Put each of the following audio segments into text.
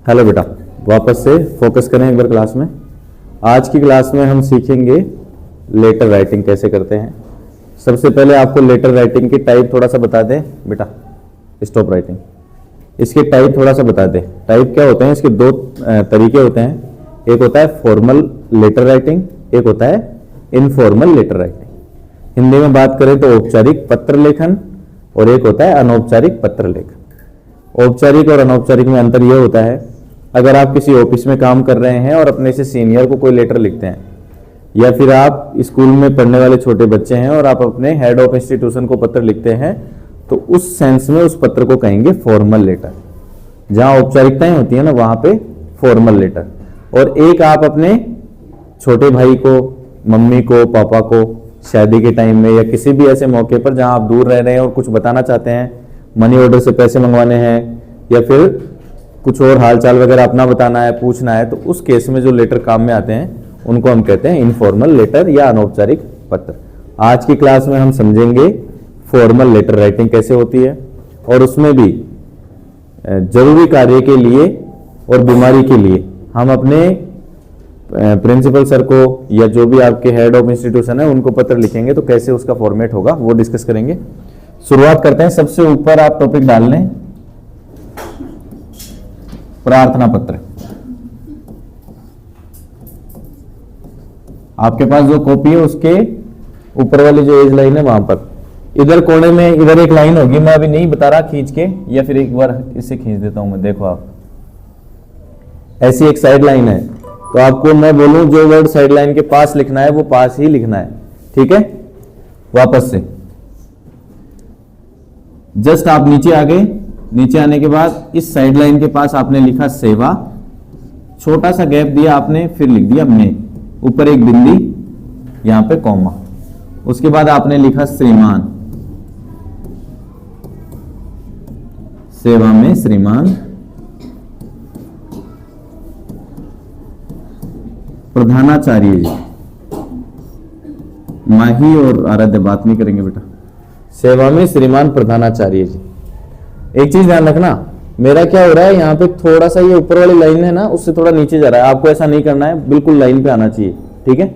Hello बेटा, वापस से फोकस करें एक बार क्लास में। आज की क्लास में हम सीखेंगे लेटर राइटिंग कैसे करते हैं। सबसे पहले आपको लेटर राइटिंग की टाइप थोड़ा सा बता दें बेटा। स्टॉप राइटिंग, इसके टाइप थोड़ा सा बता दें। टाइप क्या होते हैं, इसके दो तरीके होते हैं। एक होता है फॉर्मल लेटर राइटिंग, एक होता है इनफॉर्मल लेटर राइटिंग। हिंदी में बात करें तो औपचारिक पत्र लेखन, और एक होता है अनौपचारिक पत्र लेखन। औपचारिक और अनौपचारिक में अंतर यह होता है, अगर आप किसी ऑफिस में काम कर रहे हैं और अपने से सीनियर को कोई लेटर लिखते हैं, या फिर आप स्कूल में पढ़ने वाले छोटे बच्चे हैं और आप अपने हेड ऑफ इंस्टीट्यूशन को पत्र लिखते हैं, तो उस सेंस में उस पत्र को कहेंगे फॉर्मल लेटर। जहां औपचारिकताएं होती है ना, वहां पे फॉर्मल लेटर। और एक आप अपने छोटे भाई को, मम्मी को, पापा को शादी के टाइम में या किसी भी ऐसे मौके पर जहां आप दूर रह रहे हैं और कुछ बताना चाहते हैं, मनी ऑर्डर से पैसे मंगवाने हैं, या फिर कुछ और हालचाल वगैरह अपना बताना है, पूछना है, तो उस केस में जो लेटर काम में आते हैं उनको हम कहते हैं इनफॉर्मल लेटर या अनौपचारिक पत्र। आज की क्लास में हम समझेंगे फॉर्मल लेटर राइटिंग कैसे होती है, और उसमें भी जरूरी कार्य के लिए और बीमारी के लिए हम अपने प्रिंसिपल सर को या जो भी आपके हेड ऑफ इंस्टीट्यूशन है उनको पत्र लिखेंगे, तो कैसे उसका फॉर्मेट होगा वो डिस्कस करेंगे। शुरुआत करते हैं। सबसे ऊपर आप टॉपिक डाल लें प्रार्थना पत्र। आपके पास जो कॉपी है उसके ऊपर वाली जो एज लाइन है वहां पर इधर कोने में इधर एक लाइन होगी, मैं अभी नहीं बता रहा खींच के, या फिर एक बार इसे खींच देता हूं मैं। देखो आप, ऐसी एक साइड लाइन है, तो आपको मैं बोलूं जो वर्ड साइड लाइन के पास लिखना है वो पास ही लिखना है, ठीक है। वापस से जस्ट आप नीचे आ गए। नीचे आने के बाद इस साइड लाइन के पास आपने लिखा सेवा, छोटा सा गैप दिया आपने, फिर लिख दिया में, ऊपर एक बिंदी, यहां पे कॉमा। उसके बाद आपने लिखा श्रीमान, सेवा में श्रीमान प्रधानाचार्य जी। माही और आराध्य बात नहीं करेंगे बेटा। सेवा में श्रीमान प्रधानाचार्य जी। एक चीज ध्यान रखना, मेरा क्या हो रहा है यहाँ पे, थोड़ा सा ये ऊपर वाली लाइन है ना, उससे थोड़ा नीचे जा रहा है। आपको ऐसा नहीं करना है, बिल्कुल लाइन पे आना चाहिए, ठीक है।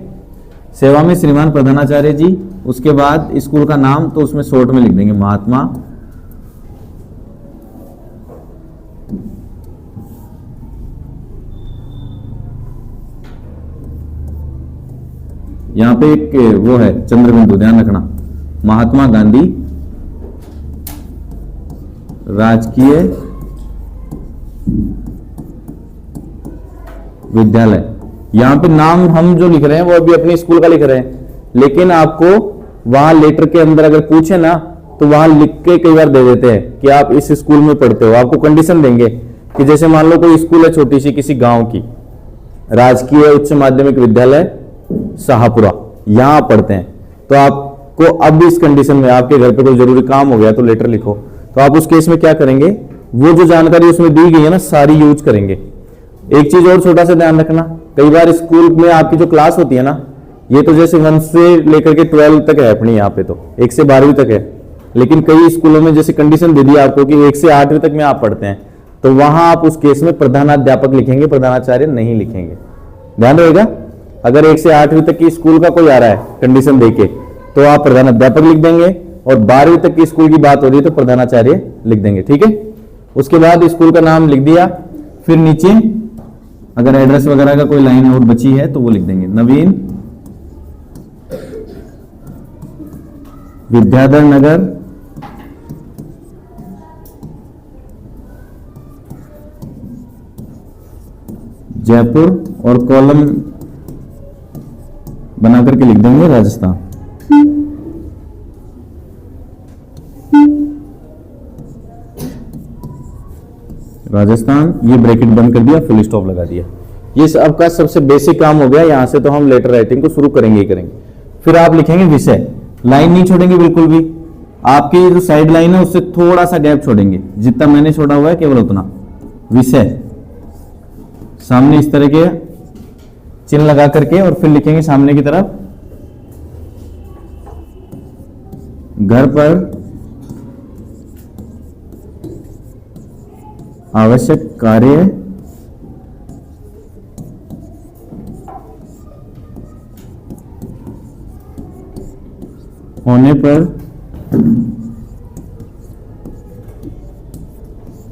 सेवा में श्रीमान प्रधानाचार्य जी। उसके बाद स्कूल का नाम तो उसमें शॉर्ट में लिख देंगे महात्मा यहां पे एक वो है चंद्रबिंदु, ध्यान रखना, महात्मा गांधी राजकीय विद्यालय। यहां पे नाम हम जो लिख रहे हैं वो अभी अपने स्कूल का लिख रहे हैं, लेकिन आपको वहां लेटर के अंदर अगर पूछे ना तो वहां लिख के कई बार दे देते हैं कि आप इस स्कूल में पढ़ते हो। आपको कंडीशन देंगे कि जैसे मान लो कोई स्कूल है छोटी सी किसी गांव की, राजकीय उच्च माध्यमिक विद्यालय शाहपुरा, यहां पढ़ते हैं, तो आपको अब इस कंडीशन में आपके घर पे कोई जरूरी काम हो गया तो लेटर लिखो, तो आप उस केस में क्या करेंगे, वो जो जानकारी उसमें दी गई है ना सारी यूज करेंगे। एक चीज और छोटा सा ध्यान रखना, कई बार स्कूल में आपकी जो क्लास होती है ना, ये तो जैसे 1 से लेकर के 12 तक है अपनी, यहाँ पे तो 1 से 12वीं तक है, लेकिन कई स्कूलों में जैसे कंडीशन दे दी आपको कि 1 से 8वीं तक में आप पढ़ते हैं, तो वहां आप उस केस में प्रधानाध्यापक लिखेंगे, प्रधानाचार्य नहीं लिखेंगे। ध्यान रहेगा, अगर 1 से 8वीं तक की स्कूल का कोई आ रहा है कंडीशन देके, तो आप प्रधानाध्यापक लिख देंगे, और 12वीं तक की स्कूल की बात हो रही है तो प्रधानाचार्य लिख देंगे, ठीक है। उसके बाद स्कूल का नाम लिख दिया, फिर नीचे अगर एड्रेस वगैरह का कोई लाइन और बची है तो वो लिख देंगे, नवीन विद्याधर नगर जयपुर, और कॉलम बना करके लिख देंगे राजस्थान। राजस्थान, ये ब्रैकेट बंद कर दिया, फुल स्टॉप लगा दिया। ये आपका सबसे बेसिक काम हो गया। यहां से तो हम लेटर राइटिंग को शुरू करेंगे ही करेंगे। फिर आप लिखेंगे विषय, लाइन नहीं छोड़ेंगे बिल्कुल भी, आपकी जो साइड लाइन है उससे थोड़ा सा गैप छोड़ेंगे, जितना मैंने छोड़ा हुआ है केवल उतना। विषय, सामने इस तरह के चिन्ह लगा करके, और फिर लिखेंगे सामने की तरफ घर पर आवश्यक कार्य होने पर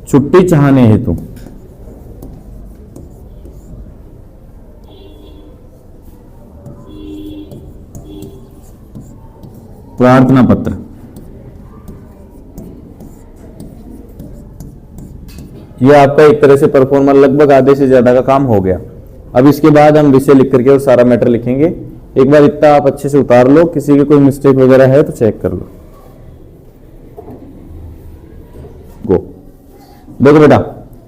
छुट्टी चाहने हेतु प्रार्थना पत्र। यह आपका एक तरह से परफॉर्मर लगभग आधे से ज्यादा का काम हो गया। अब इसके बाद हम विषय लिख करके और सारा मैटर लिखेंगे। एक बार इतना आप अच्छे से उतार लो, किसी की कोई मिस्टेक वगैरह है तो चेक कर लो। गो। देखो बेटा,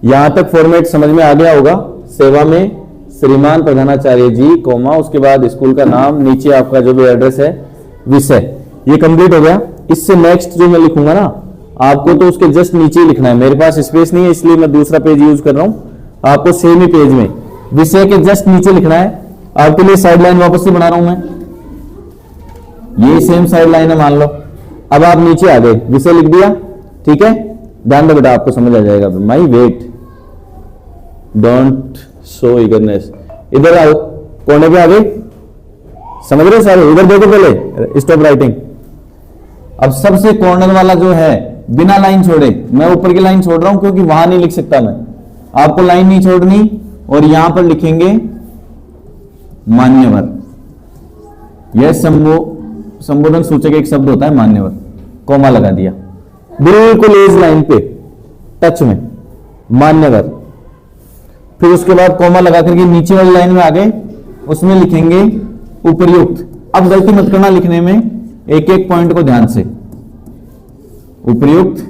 यहां तक फॉर्मेट समझ में आ गया होगा। सेवा में श्रीमान प्रधानाचार्य जी, कोमा, उसके बाद स्कूल का नाम, नीचे आपका जो भी एड्रेस है, विषय, ये कंप्लीट हो गया। इससे नेक्स्ट जो मैं लिखूंगा ना, आपको तो उसके जस्ट नीचे ही लिखना है। मेरे पास स्पेस नहीं है इसलिए मैं दूसरा पेज यूज कर रहा हूं। आपको सेम ही पेज में विषय के जस्ट नीचे लिखना है। आपके लिए साइड लाइन वापस से बना रहा हूं मैं, ये सेम साइड लाइन है मान लो। अब आप नीचे आ गए, विषय लिख दिया, ठीक है। ध्यान दो बेटा, आपको समझ आ जाएगा। My weight, don't show eagerness. इधर आओ, कोने पे आ गए, समझ रहे हो सारे? इधर देखो पहले, स्टॉप राइटिंग। अब सबसे कॉर्नर वाला जो है, बिना लाइन छोड़े, मैं ऊपर की लाइन छोड़ रहा हूं क्योंकि वहां नहीं लिख सकता मैं, आपको लाइन नहीं छोड़नी। और यहां पर लिखेंगे मान्यवर। यह संबोधन सूचक एक शब्द होता है मान्यवर, कॉमा लगा दिया बिल्कुल एज लाइन पे टच में, मान्यवर। फिर उसके बाद कॉमा लगा करके नीचे वाली लाइन में आ गए, उसमें लिखेंगे उपर्युक्त। अब गलती मत करना लिखने में, एक एक पॉइंट को ध्यान से। उपर्युक्त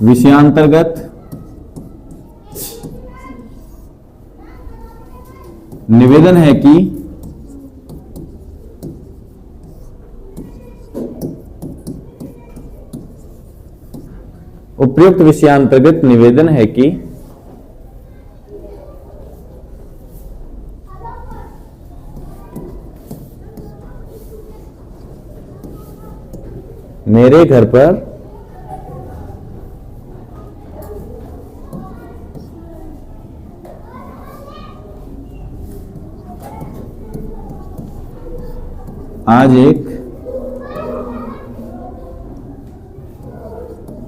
विषयांतर्गत निवेदन है कि उपयुक्त विषयांतर्गत निवेदन है कि मेरे घर पर आज एक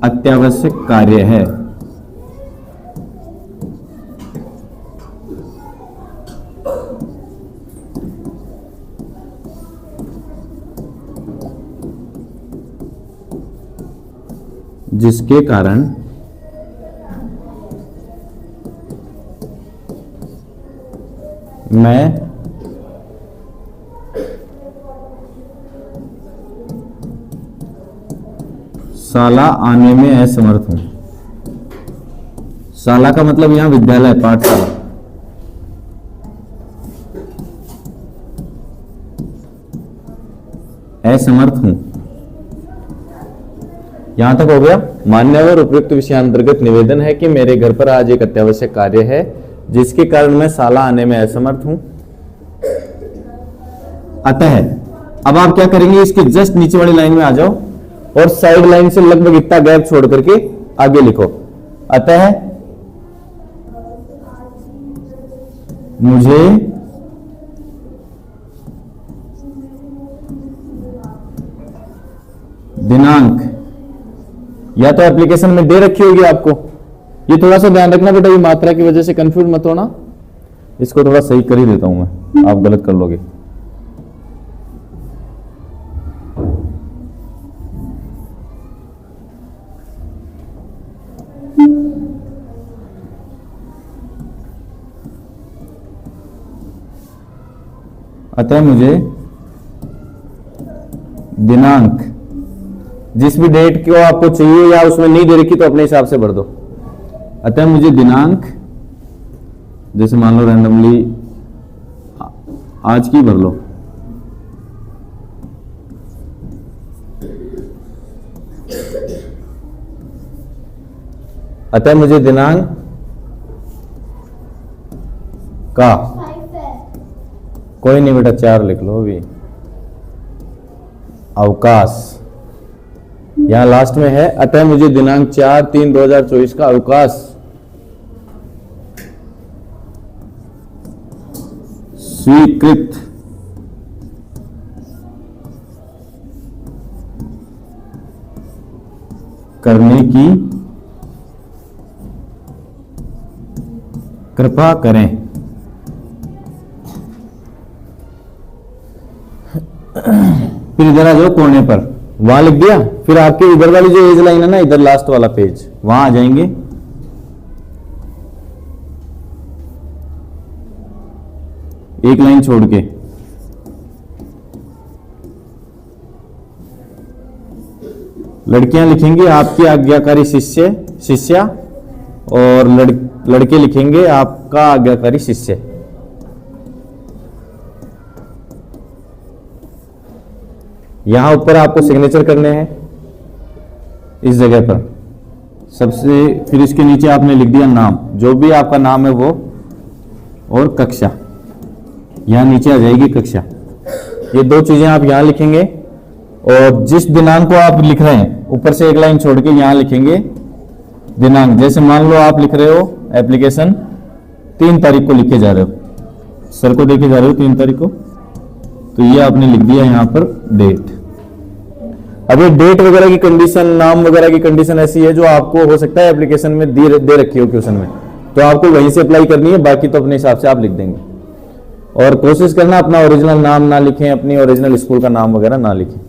अत्यावश्यक कार्य है। जिसके कारण मैं शाला आने में असमर्थ हूं। शाला का मतलब यहां विद्यालय, पाठशाला। असमर्थ हूं, यहां तक हो गया। मान्यवर उपयुक्त विषयांतर्गत निवेदन है कि मेरे घर पर आज एक अत्यावश्यक कार्य है जिसके कारण मैं शाला आने में असमर्थ हूं। अतः अब आप क्या करेंगे, इसके जस्ट नीचे वाली लाइन में आ जाओ और साइड लाइन से लगभग इतना गैप छोड़ करके आगे लिखो। अतः मुझे दिनांक, या तो एप्लीकेशन में दे रखी होगी आपको, ये थोड़ा सा ध्यान रखना बेटा, ये मात्रा की वजह से कंफ्यूज मत होना। इसको थोड़ा सही कर ही देता हूं मैं, आप गलत कर लोगे। अतः मुझे दिनांक, जिस भी डेट को आपको चाहिए या उसमें नहीं दे रखी तो अपने हिसाब से भर दो। अतः मुझे दिनांक, जैसे मान लो रैंडमली आज की भर लो। अतः मुझे दिनांक का, कोई नहीं बेटा 4 लिख लो अभी, अवकाश यहां लास्ट में है। अतः मुझे दिनांक 4/3/2024 का अवकाश स्वीकृत करने की कृपा करें। फिर इधर आ जाओ कोने पर, वहां लिख दिया। फिर आपकी इधर वाली जो एज लाइन है ना, इधर लास्ट वाला पेज, वहां आ जाएंगे। एक लाइन छोड़ के लड़कियां लिखेंगे आपकी आज्ञाकारी शिष्य शिष्या, और लड़के लिखेंगे आपका आज्ञाकारी शिष्य। यहां ऊपर आपको सिग्नेचर करने हैं इस जगह पर सबसे। फिर इसके नीचे आपने लिख दिया नाम, जो भी आपका नाम है वो, और कक्षा, यहां नीचे आ जाएगी कक्षा। ये दो चीजें आप यहां लिखेंगे, और जिस दिनांक को आप लिख रहे हैं ऊपर से एक लाइन छोड़ के यहां लिखेंगे दिनांक। जैसे मान लो आप लिख रहे हो एप्लीकेशन 3 तारीख को लिखे जा रहे हो, सर को देखे जा रहे हो 3 तारीख को, तो ये आपने लिख दिया यहां पर डेट। अब ये डेट वगैरह की कंडीशन, नाम वगैरह की कंडीशन ऐसी है जो आपको हो सकता है एप्लीकेशन में दे रखी हो क्वेश्चन में, तो आपको वहीं से अप्लाई करनी है, बाकी तो अपने हिसाब से आप लिख देंगे। और कोशिश करना अपना ओरिजिनल नाम ना लिखें, अपनी ओरिजिनल स्कूल का नाम वगैरह ना लिखें।